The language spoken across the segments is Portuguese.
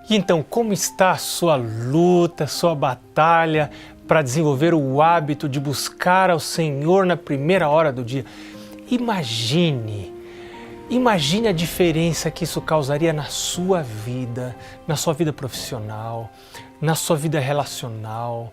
E então, como está a sua luta, sua batalha para desenvolver o hábito de buscar ao Senhor na primeira hora do dia? Imagine a diferença que isso causaria na sua vida profissional, na sua vida relacional.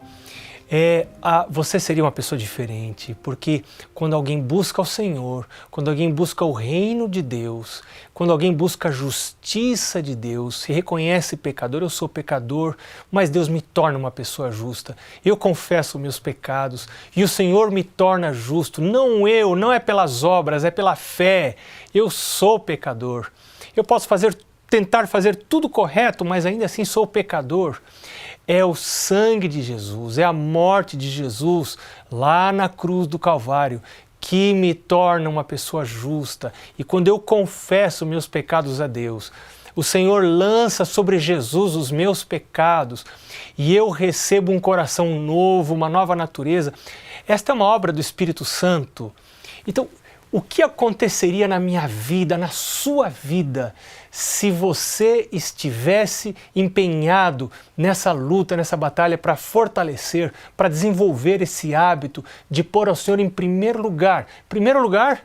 Você seria uma pessoa diferente, porque quando alguém busca o Senhor, quando alguém busca o reino de Deus, quando alguém busca a justiça de Deus, se reconhece pecador, eu sou pecador, mas Deus me torna uma pessoa justa. Eu confesso meus pecados e o Senhor me torna justo. Não é pelas obras, é pela fé. Eu sou pecador. Eu posso tentar fazer tudo correto, mas ainda assim sou pecador. É o sangue de Jesus, é a morte de Jesus lá na cruz do Calvário que me torna uma pessoa justa. E quando eu confesso meus pecados a Deus, o Senhor lança sobre Jesus os meus pecados e eu recebo um coração novo, uma nova natureza. Esta é uma obra do Espírito Santo. Então, o que aconteceria na minha vida, na sua vida, se você estivesse empenhado nessa luta, nessa batalha para fortalecer, para desenvolver esse hábito de pôr ao Senhor em primeiro lugar? Primeiro lugar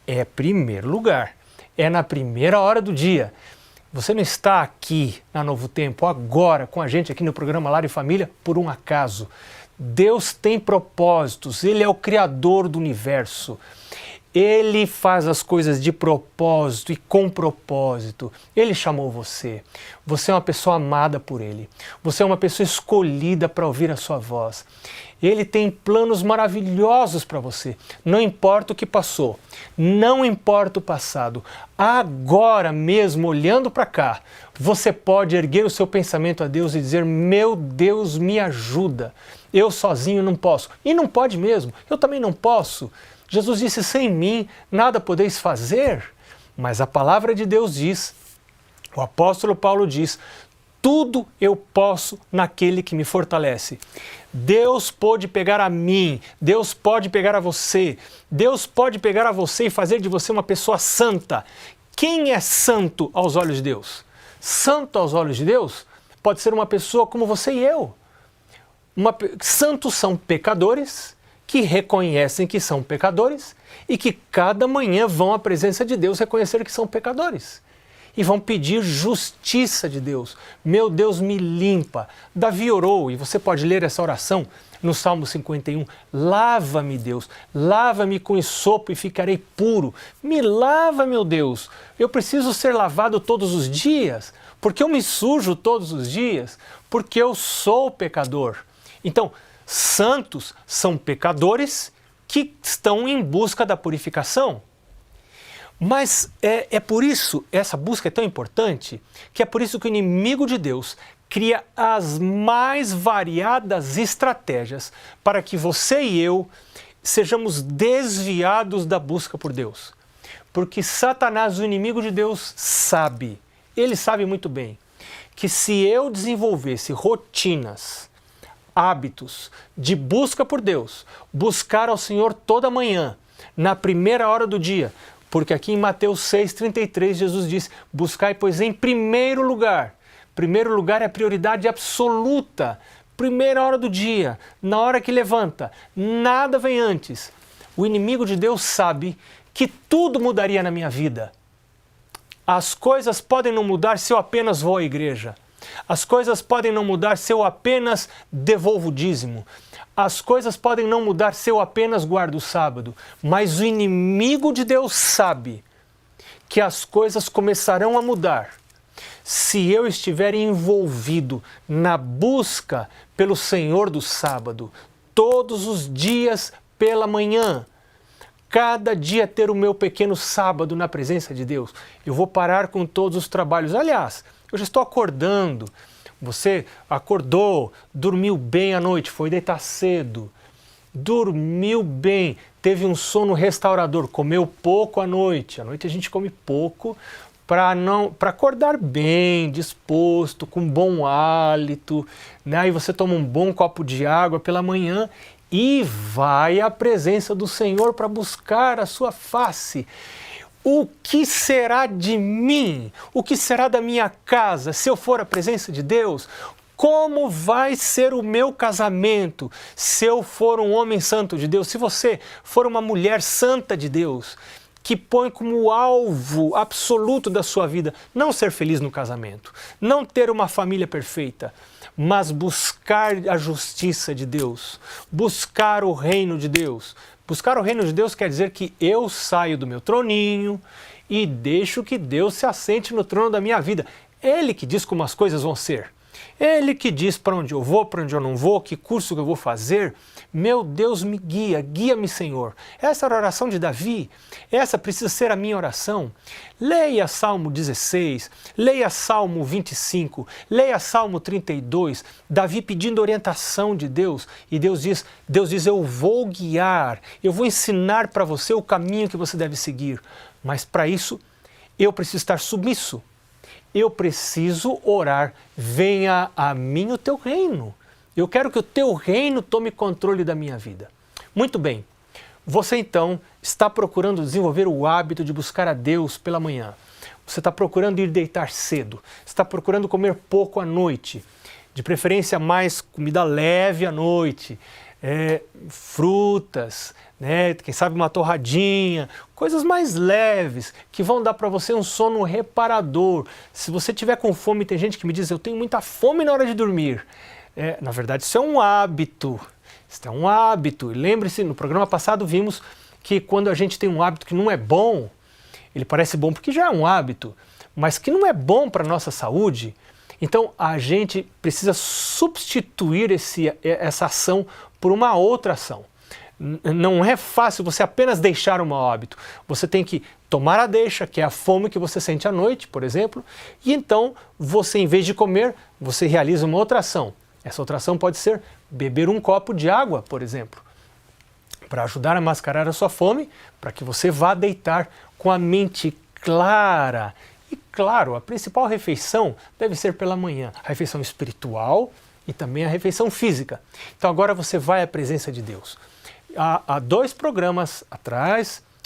é primeiro lugar, é na primeira hora do dia. Você não está aqui na Novo Tempo agora com a gente aqui no programa Lar e Família por um acaso. Deus tem propósitos, Ele é o Criador do universo. Ele faz as coisas de propósito e com propósito. Ele chamou você. Você é uma pessoa amada por Ele. Você é uma pessoa escolhida para ouvir a sua voz. Ele tem planos maravilhosos para você. Não importa o que passou, não importa o passado. Agora mesmo, olhando para cá, você pode erguer o seu pensamento a Deus e dizer: meu Deus, me ajuda. Eu sozinho não posso. E não pode mesmo. Eu também não posso. Jesus disse: sem mim nada podeis fazer, mas a palavra de Deus diz, o apóstolo Paulo diz: tudo eu posso naquele que me fortalece. Deus pode pegar a mim, Deus pode pegar a você, Deus pode pegar a você e fazer de você uma pessoa santa. Quem é santo aos olhos de Deus? Santo aos olhos de Deus pode ser uma pessoa como você e eu. Santos são pecadores que reconhecem que são pecadores e que cada manhã vão à presença de Deus reconhecer que são pecadores. E vão pedir justiça de Deus. Meu Deus, me limpa. Davi orou, e você pode ler essa oração no Salmo 51. Lava-me, Deus, lava-me com esopo e ficarei puro. Me lava, meu Deus. Eu preciso ser lavado todos os dias, porque eu me sujo todos os dias, porque eu sou pecador. Então, santos são pecadores que estão em busca da purificação. Mas é por isso, essa busca é tão importante, que é por isso que o inimigo de Deus cria as mais variadas estratégias para que você e eu sejamos desviados da busca por Deus. Porque Satanás, o inimigo de Deus, sabe, ele sabe muito bem, que se eu desenvolvesse rotinas, hábitos de busca por Deus, buscar ao Senhor toda manhã, na primeira hora do dia, porque aqui em Mateus 6,33 Jesus diz: buscai, pois, em primeiro lugar é a prioridade absoluta, primeira hora do dia, na hora que levanta, nada vem antes. O inimigo de Deus sabe que tudo mudaria na minha vida. As coisas podem não mudar se eu apenas vou à igreja. As coisas podem não mudar se eu apenas devolvo o dízimo. As coisas podem não mudar se eu apenas guardo o sábado. Mas o inimigo de Deus sabe que as coisas começarão a mudar se eu estiver envolvido na busca pelo Senhor do sábado, todos os dias pela manhã. Cada dia ter o meu pequeno sábado na presença de Deus. Eu vou parar com todos os trabalhos. Aliás, eu já estou acordando. Você acordou, dormiu bem à noite, foi deitar cedo, dormiu bem, teve um sono restaurador, comeu pouco à noite. À noite a gente come pouco para acordar bem, disposto, com bom hálito, né? Aí você toma um bom copo de água pela manhã e vai à presença do Senhor para buscar a sua face. O que será de mim? O que será da minha casa se eu for à presença de Deus? Como vai ser o meu casamento se eu for um homem santo de Deus? Se você for uma mulher santa de Deus, que põe como alvo absoluto da sua vida não ser feliz no casamento, não ter uma família perfeita, mas buscar a justiça de Deus, buscar o reino de Deus. Buscar o reino de Deus quer dizer que eu saio do meu troninho e deixo que Deus se assente no trono da minha vida. Ele que diz como as coisas vão ser. Ele que diz para onde eu vou, para onde eu não vou, que curso que eu vou fazer. Meu Deus me guia, guia-me, Senhor. Essa era a oração de Davi, essa precisa ser a minha oração. Leia Salmo 16, leia Salmo 25, leia Salmo 32, Davi pedindo orientação de Deus, e Deus diz, eu vou guiar, eu vou ensinar para você o caminho que você deve seguir, mas para isso eu preciso estar submisso. Eu preciso orar, venha a mim o teu reino. Eu quero que o teu reino tome controle da minha vida. Muito bem, você então está procurando desenvolver o hábito de buscar a Deus pela manhã. Você está procurando ir deitar cedo, está procurando comer pouco à noite, de preferência mais comida leve à noite, frutas, quem sabe uma torradinha, coisas mais leves que vão dar para você um sono reparador. Se você tiver com fome, tem gente que me diz, eu tenho muita fome na hora de dormir. Na verdade, isso é um hábito. Isso é um hábito. E lembre-se, no programa passado vimos que quando a gente tem um hábito que não é bom, ele parece bom porque já é um hábito, mas que não é bom para a nossa saúde, então a gente precisa substituir essa ação por uma outra ação. Não é fácil você apenas deixar um mau hábito. Você tem que tomar a deixa, que é a fome que você sente à noite, por exemplo, e então você, em vez de comer, você realiza uma outra ação. Essa outra ação pode ser beber um copo de água, por exemplo, para ajudar a mascarar a sua fome, para que você vá deitar com a mente clara. E claro, a principal refeição deve ser pela manhã, a refeição espiritual e também a refeição física. Então agora você vai à presença de Deus. Há 2 programas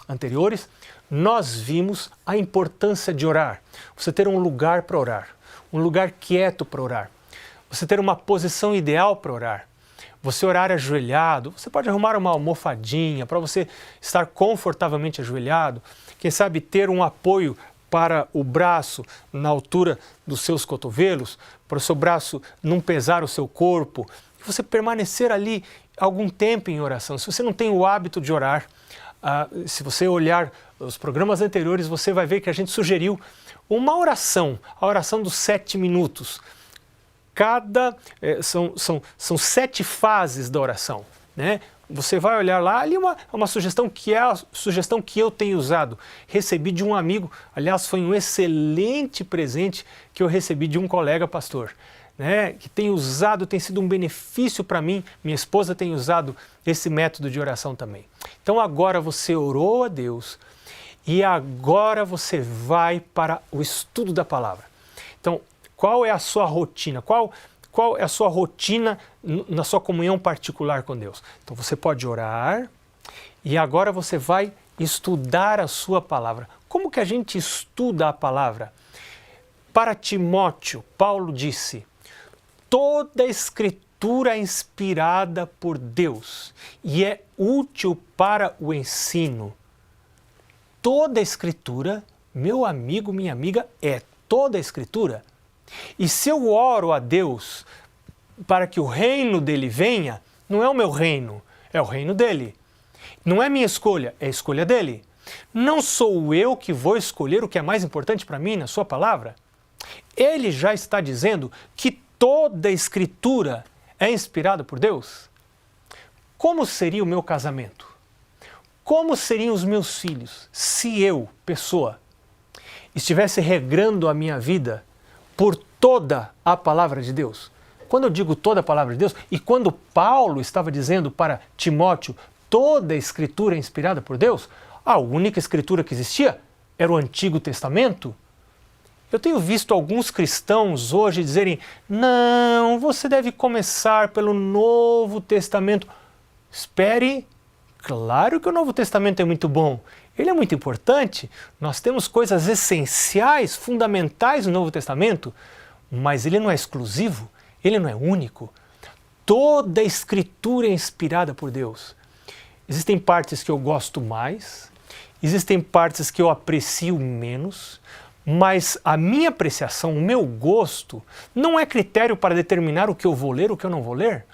anteriores, nós vimos a importância de orar. Você ter um lugar para orar, um lugar quieto para orar. Você ter uma posição ideal para orar. Você orar ajoelhado, você pode arrumar uma almofadinha para você estar confortavelmente ajoelhado. Quem sabe ter um apoio para o braço na altura dos seus cotovelos, para o seu braço não pesar o seu corpo. E você permanecer ali algum tempo em oração. Se você não tem o hábito de orar, se você olhar os programas anteriores, você vai ver que a gente sugeriu uma oração, a oração dos 7 minutos. São 7 fases da oração, né? Você vai olhar lá, ali uma sugestão que é a sugestão que eu tenho usado. Recebi de um amigo, aliás, foi um excelente presente que eu recebi de um colega pastor, né? Que tem usado, tem sido um benefício para mim. Minha esposa tem usado esse método de oração também. Então agora você orou a Deus e agora você vai para o estudo da palavra. Então, qual é a sua rotina? Qual é a sua rotina na sua comunhão particular com Deus? Então você pode orar e agora você vai estudar a sua palavra. Como que a gente estuda a palavra? Para Timóteo, Paulo disse, toda a escritura é inspirada por Deus e é útil para o ensino. Toda a escritura, meu amigo, minha amiga, é toda a escritura. E se eu oro a Deus para que o reino dele venha, não é o meu reino, é o reino dele. Não é minha escolha, é a escolha dele. Não sou eu que vou escolher o que é mais importante para mim na sua palavra. Ele já está dizendo que toda a escritura é inspirada por Deus. Como seria o meu casamento? Como seriam os meus filhos se eu, pessoa, estivesse regrando a minha vida por toda a palavra de Deus? Quando eu digo toda a palavra de Deus, e quando Paulo estava dizendo para Timóteo, toda a escritura é inspirada por Deus, a única escritura que existia era o Antigo Testamento. Eu tenho visto alguns cristãos hoje dizerem, não, você deve começar pelo Novo Testamento. Espere, claro que o Novo Testamento é muito bom. Ele é muito importante, nós temos coisas essenciais, fundamentais no Novo Testamento, mas ele não é exclusivo, ele não é único. Toda a Escritura é inspirada por Deus. Existem partes que eu gosto mais, existem partes que eu aprecio menos, mas a minha apreciação, o meu gosto, não é critério para determinar o que eu vou ler, o que eu não vou ler.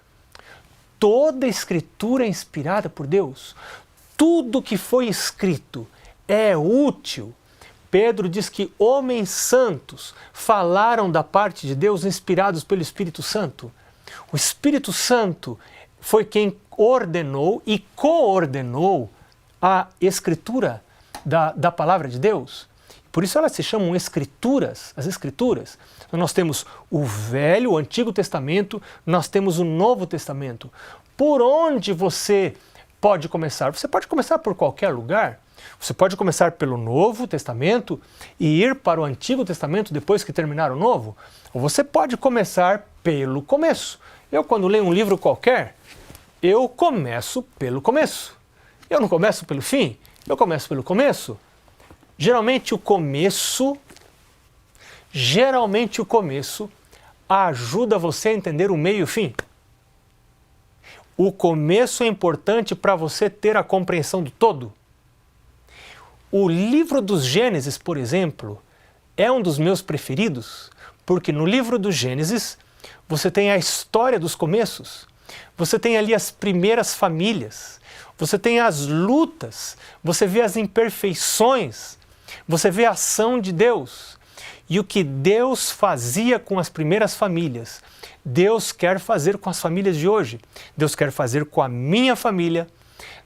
Toda a Escritura é inspirada por Deus. Tudo que foi escrito é útil. Pedro diz que homens santos falaram da parte de Deus inspirados pelo Espírito Santo. O Espírito Santo foi quem ordenou e coordenou a escritura da palavra de Deus. Por isso elas se chamam Escrituras, as Escrituras. Então nós temos o Velho, o Antigo Testamento, nós temos o Novo Testamento. Por onde você pode começar? Você pode começar por qualquer lugar. Você pode começar pelo Novo Testamento e ir para o Antigo Testamento depois que terminar o Novo. Ou você pode começar pelo começo. Eu, quando leio um livro qualquer, eu começo pelo começo. Eu não começo pelo fim, eu começo pelo começo. Geralmente o começo ajuda você a entender o meio e o fim. O começo é importante para você ter a compreensão do todo. O livro dos Gênesis, por exemplo, é um dos meus preferidos, porque no livro dos Gênesis você tem a história dos começos, você tem ali as primeiras famílias, você tem as lutas, você vê as imperfeições, você vê a ação de Deus. E o que Deus fazia com as primeiras famílias, Deus quer fazer com as famílias de hoje. Deus quer fazer com a minha família,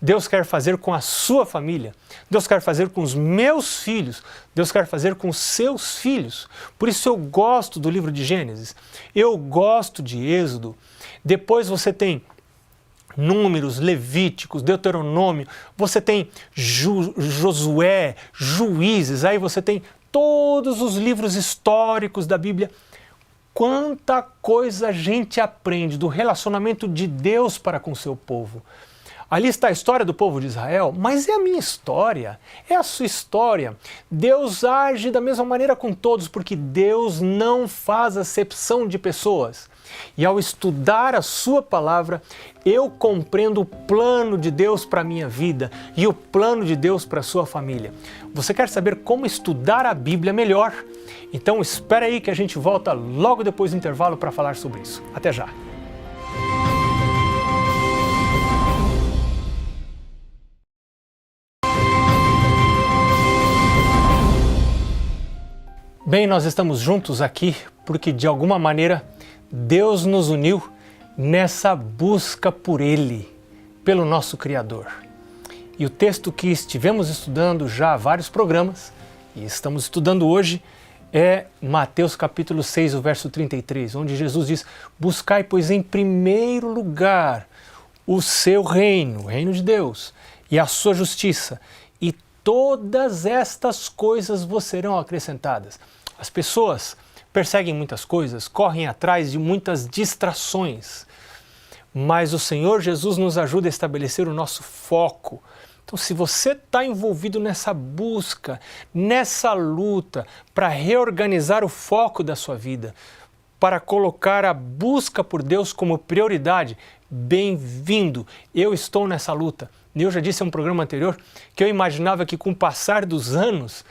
Deus quer fazer com a sua família, Deus quer fazer com os meus filhos, Deus quer fazer com os seus filhos. Por isso eu gosto do livro de Gênesis, eu gosto de Êxodo. Depois você tem Números, Levíticos, Deuteronômio, você tem Josué, Juízes, aí você tem todos os livros históricos da Bíblia. Quanta coisa a gente aprende do relacionamento de Deus para com o seu povo. Ali está a história do povo de Israel, mas é a minha história, é a sua história. Deus age da mesma maneira com todos, porque Deus não faz acepção de pessoas. E ao estudar a sua palavra, eu compreendo o plano de Deus para a minha vida e o plano de Deus para a sua família. Você quer saber como estudar a Bíblia melhor? Então espera aí que a gente volta logo depois do intervalo para falar sobre isso. Até já! Bem, nós estamos juntos aqui porque de alguma maneira Deus nos uniu nessa busca por Ele, pelo nosso Criador. E o texto que estivemos estudando já há vários programas, e estamos estudando hoje, é Mateus capítulo 6, o verso 33, onde Jesus diz: buscai, pois, em primeiro lugar o seu reino, o reino de Deus, e a sua justiça, e todas estas coisas vos serão acrescentadas. As pessoas perseguem muitas coisas, correm atrás de muitas distrações, mas o Senhor Jesus nos ajuda a estabelecer o nosso foco. Então, se você está envolvido nessa busca, nessa luta para reorganizar o foco da sua vida, para colocar a busca por Deus como prioridade, bem-vindo! Eu estou nessa luta. Eu já disse em um programa anterior que eu imaginava que com o passar dos anos,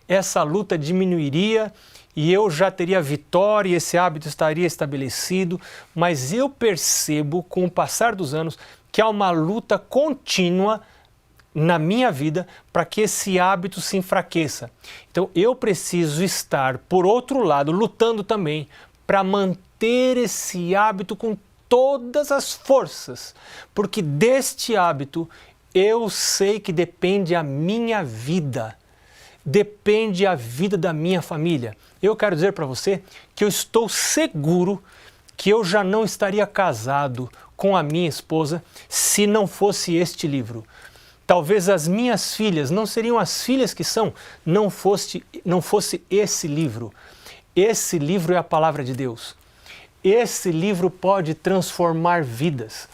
essa luta diminuiria e eu já teria vitória e esse hábito estaria estabelecido, mas eu percebo com o passar dos anos que há uma luta contínua na minha vida para que esse hábito se enfraqueça. Então eu preciso estar, por outro lado, lutando também para manter esse hábito com todas as forças, porque deste hábito eu sei que depende a minha vida, depende a vida da minha família. Eu quero dizer para você que eu estou seguro que eu já não estaria casado com a minha esposa se não fosse este livro. Talvez as minhas filhas não seriam as filhas que são, não fosse esse livro. Esse livro é a palavra de Deus. Esse livro pode transformar vidas.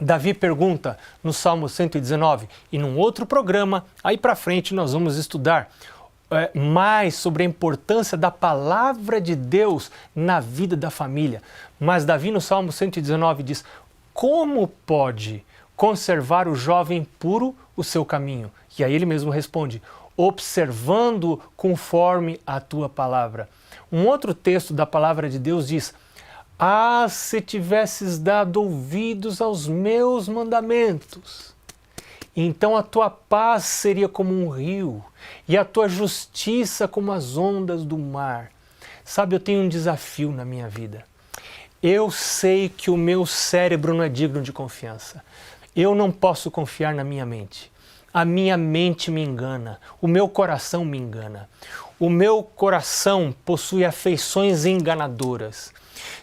Davi pergunta no Salmo 119, e num outro programa, aí para frente nós vamos estudar mais sobre a importância da palavra de Deus na vida da família. Mas Davi no Salmo 119 diz, como pode conservar o jovem puro o seu caminho? E aí ele mesmo responde, observando conforme a tua palavra. Um outro texto da palavra de Deus diz, ah, se tivesses dado ouvidos aos meus mandamentos, então a tua paz seria como um rio e a tua justiça como as ondas do mar. Sabe, eu tenho um desafio na minha vida. Eu sei que o meu cérebro não é digno de confiança. Eu não posso confiar na minha mente. A minha mente me engana, o meu coração me engana. O meu coração possui afeições enganadoras.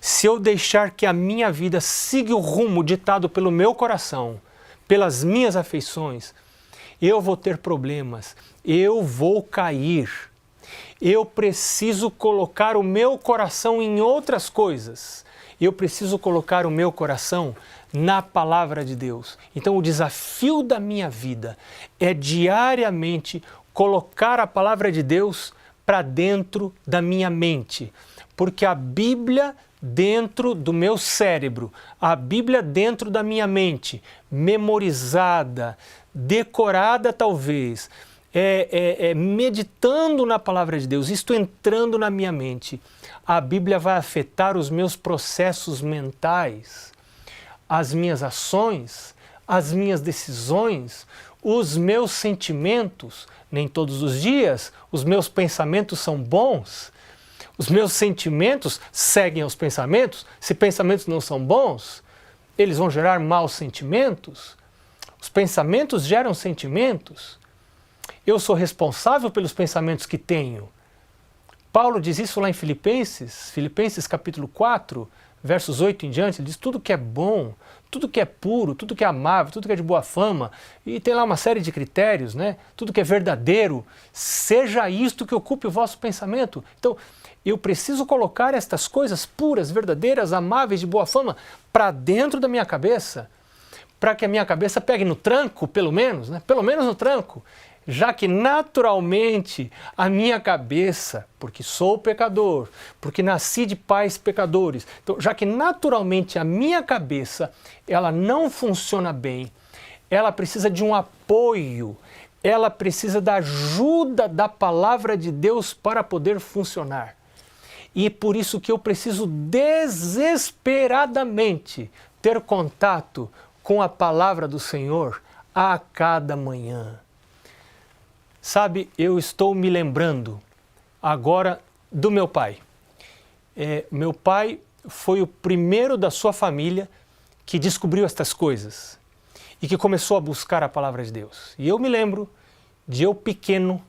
Se eu deixar que a minha vida siga o rumo ditado pelo meu coração, pelas minhas afeições, eu vou ter problemas, eu vou cair. Eu preciso colocar o meu coração em outras coisas. Eu preciso colocar o meu coração na palavra de Deus. Então o desafio da minha vida é diariamente colocar a palavra de Deus para dentro da minha mente. Porque a Bíblia dentro do meu cérebro, a Bíblia dentro da minha mente, memorizada, decorada talvez, meditando na palavra de Deus, isto entrando na minha mente, a Bíblia vai afetar os meus processos mentais, as minhas ações, as minhas decisões, os meus sentimentos. Nem todos os dias os meus pensamentos são bons. Os meus sentimentos seguem aos pensamentos. Se pensamentos não são bons, eles vão gerar maus sentimentos. Os pensamentos geram sentimentos. Eu sou responsável pelos pensamentos que tenho. Paulo diz isso lá em Filipenses capítulo 4, versos 8 em diante, ele diz tudo que é bom, tudo que é puro, tudo que é amável, tudo que é de boa fama, e tem lá uma série de critérios, né? Tudo que é verdadeiro, seja isto que ocupe o vosso pensamento. Então, eu preciso colocar estas coisas puras, verdadeiras, amáveis, de boa fama, para dentro da minha cabeça, para que a minha cabeça pegue no tranco, pelo menos, né? Pelo menos no tranco, já que naturalmente a minha cabeça, porque sou pecador, porque nasci de pais pecadores, então, já que naturalmente a minha cabeça, ela não funciona bem, ela precisa de um apoio, ela precisa da ajuda da palavra de Deus para poder funcionar. E é por isso que eu preciso desesperadamente ter contato com a palavra do Senhor a cada manhã. Sabe, eu estou me lembrando agora do meu pai. Meu pai foi o primeiro da sua família que descobriu estas coisas e que começou a buscar a palavra de Deus. E eu me lembro de eu pequeno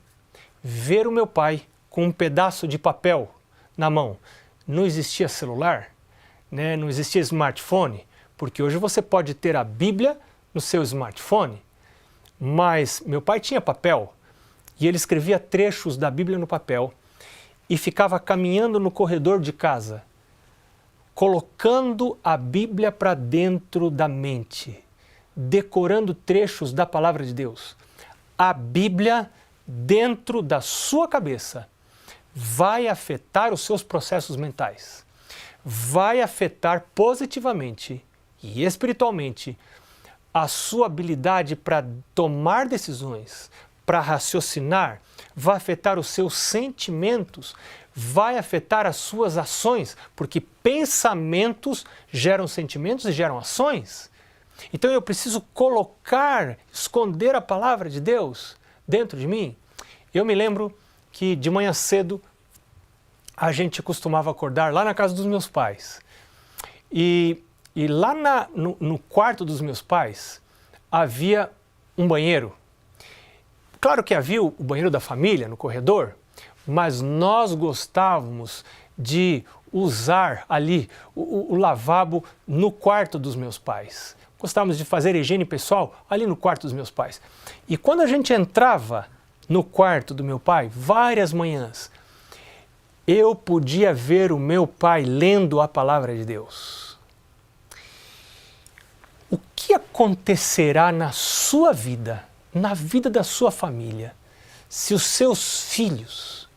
ver o meu pai com um pedaço de papel na mão. Não existia celular, né? Não existia smartphone, porque hoje você pode ter a Bíblia no seu smartphone, mas meu pai tinha papel e ele escrevia trechos da Bíblia no papel e ficava caminhando no corredor de casa, colocando a Bíblia para dentro da mente, decorando trechos da palavra de Deus. A Bíblia dentro da sua cabeça vai afetar os seus processos mentais, vai afetar positivamente e espiritualmente a sua habilidade para tomar decisões, para raciocinar, vai afetar os seus sentimentos, vai afetar as suas ações, porque pensamentos geram sentimentos e geram ações. Então eu preciso esconder a palavra de Deus dentro de mim. Eu me lembro que de manhã cedo a gente costumava acordar lá na casa dos meus pais. E lá no quarto dos meus pais havia um banheiro. Claro que havia o banheiro da família no corredor, mas nós gostávamos de usar ali o lavabo no quarto dos meus pais. Gostávamos de fazer higiene pessoal ali no quarto dos meus pais. E quando a gente entrava no quarto do meu pai, várias manhãs, eu podia ver o meu pai lendo a palavra de Deus. O que acontecerá na sua vida, na vida da sua família, se os seus filhos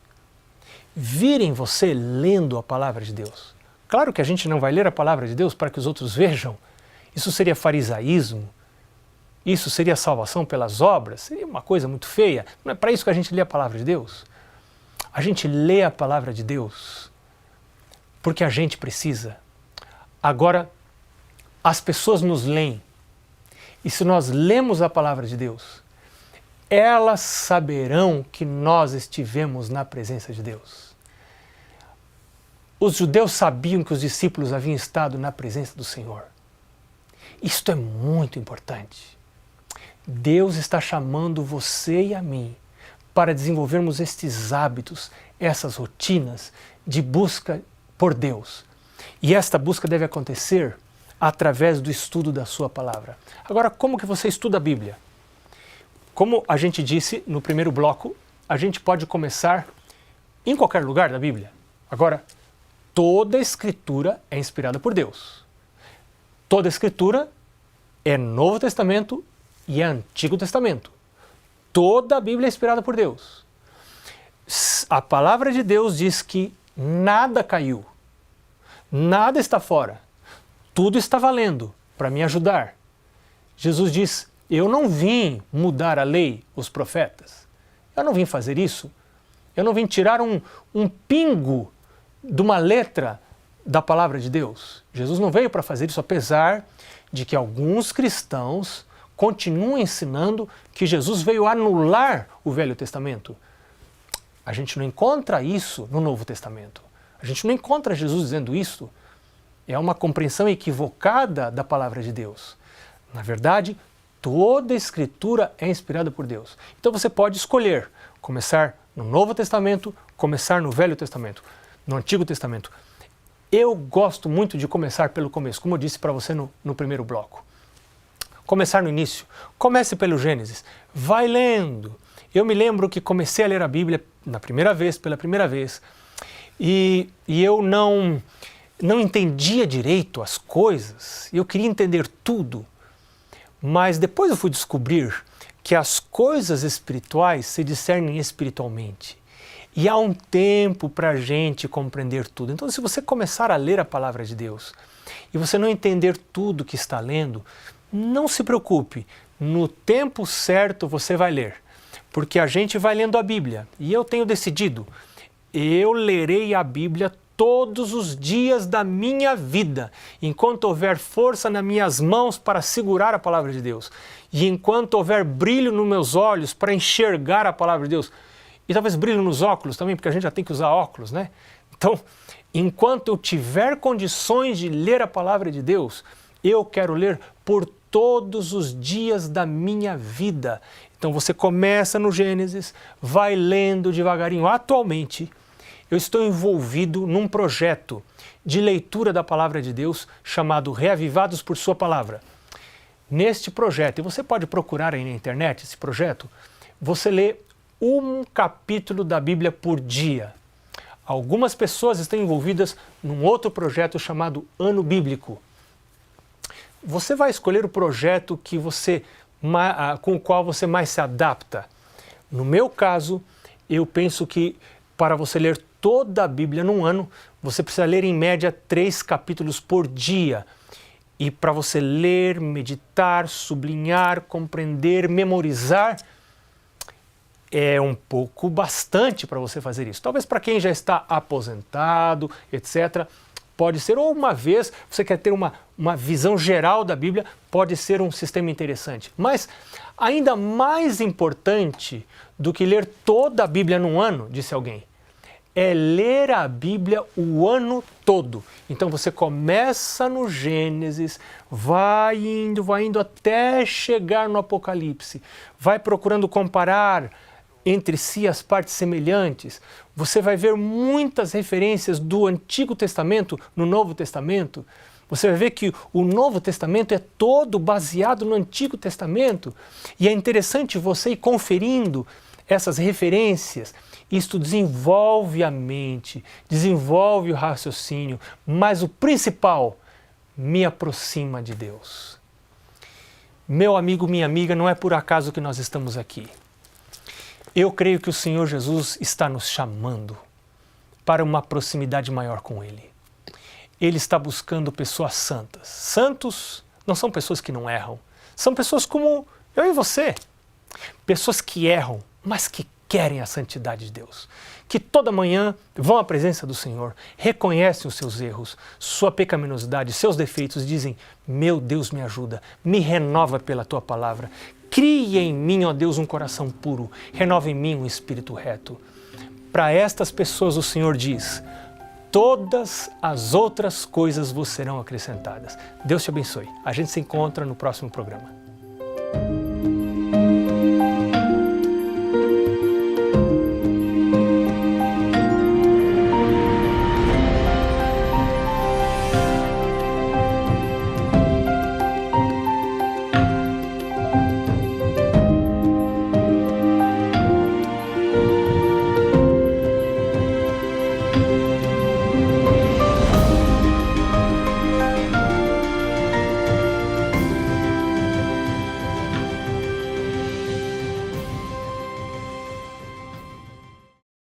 virem você lendo a palavra de Deus? Claro que a gente não vai ler a palavra de Deus para que os outros vejam. Isso seria farisaísmo. Isso seria salvação pelas obras. Seria uma coisa muito feia. Não é para isso que a gente lê a palavra de Deus. A gente lê a palavra de Deus porque a gente precisa. Agora, as pessoas nos leem. E se nós lemos a palavra de Deus, elas saberão que nós estivemos na presença de Deus. Os judeus sabiam que os discípulos haviam estado na presença do Senhor. Isto é muito importante. Deus está chamando você e a mim para desenvolvermos estes hábitos, essas rotinas de busca por Deus. E esta busca deve acontecer através do estudo da sua palavra. Agora, como que você estuda a Bíblia? Como a gente disse no primeiro bloco, a gente pode começar em qualquer lugar da Bíblia. Agora, toda a Escritura é inspirada por Deus. Toda a Escritura é Novo Testamento e é Antigo Testamento. Toda a Bíblia é inspirada por Deus. A palavra de Deus diz que nada caiu, nada está fora, tudo está valendo para me ajudar. Jesus diz: eu não vim mudar a lei, os profetas. Eu não vim fazer isso. Eu não vim tirar um pingo de uma letra da palavra de Deus. Jesus não veio para fazer isso, apesar de que alguns cristãos continuam ensinando que Jesus veio anular o Velho Testamento. A gente não encontra isso no Novo Testamento. A gente não encontra Jesus dizendo isso. É uma compreensão equivocada da palavra de Deus. Na verdade, toda a Escritura é inspirada por Deus. Então você pode escolher começar no Novo Testamento, começar no Velho Testamento, no Antigo Testamento. Eu gosto muito de começar pelo começo, como eu disse para você no primeiro bloco. Começar no início. Comece pelo Gênesis. Vai lendo. Eu me lembro que comecei a ler a Bíblia pela primeira vez, e eu não entendia direito as coisas, eu queria entender tudo, mas depois eu fui descobrir que as coisas espirituais se discernem espiritualmente. E há um tempo para a gente compreender tudo. Então, se você começar a ler a palavra de Deus e você não entender tudo que está lendo, não se preocupe. No tempo certo você vai ler. Porque a gente vai lendo a Bíblia. E eu tenho decidido, eu lerei a Bíblia todos os dias da minha vida, enquanto houver força nas minhas mãos para segurar a palavra de Deus. E enquanto houver brilho nos meus olhos para enxergar a palavra de Deus. E talvez brilho nos óculos também, porque a gente já tem que usar óculos, né? Então, enquanto eu tiver condições de ler a palavra de Deus, eu quero ler por todos os dias da minha vida. Então você começa no Gênesis, vai lendo devagarinho. Atualmente, eu estou envolvido num projeto de leitura da palavra de Deus chamado Reavivados por Sua Palavra. Neste projeto, e você pode procurar aí na internet esse projeto, você lê um capítulo da Bíblia por dia. Algumas pessoas estão envolvidas num outro projeto chamado Ano Bíblico. Você vai escolher o projeto com o qual você mais se adapta. No meu caso, eu penso que para você ler toda a Bíblia num ano, você precisa ler em média 3 capítulos por dia. E para você ler, meditar, sublinhar, compreender, memorizar, é um pouco bastante para você fazer isso. Talvez para quem já está aposentado, etc., pode ser, ou uma vez você quer ter uma visão geral da Bíblia, pode ser um sistema interessante. Mas ainda mais importante do que ler toda a Bíblia num ano, disse alguém, é ler a Bíblia o ano todo. Então você começa no Gênesis, vai indo até chegar no Apocalipse, vai procurando comparar entre si as partes semelhantes. Você vai ver muitas referências do Antigo Testamento no Novo Testamento. Você vai ver que o Novo Testamento é todo baseado no Antigo Testamento. E é interessante você ir conferindo essas referências. Isto desenvolve a mente, desenvolve o raciocínio, mas o principal, me aproxima de Deus. Meu amigo, minha amiga, não é por acaso que nós estamos aqui. Eu creio que o Senhor Jesus está nos chamando para uma proximidade maior com Ele. Ele está buscando pessoas santas. Santos não são pessoas que não erram, são pessoas como eu e você. Pessoas que erram, mas que querem a santidade de Deus. Que toda manhã vão à presença do Senhor, reconhecem os seus erros, sua pecaminosidade, seus defeitos, e dizem: meu Deus, me ajuda, me renova pela Tua palavra. Cria em mim, ó Deus, um coração puro, renova em mim um espírito reto. Para estas pessoas o Senhor diz: todas as outras coisas vos serão acrescentadas. Deus te abençoe. A gente se encontra no próximo programa.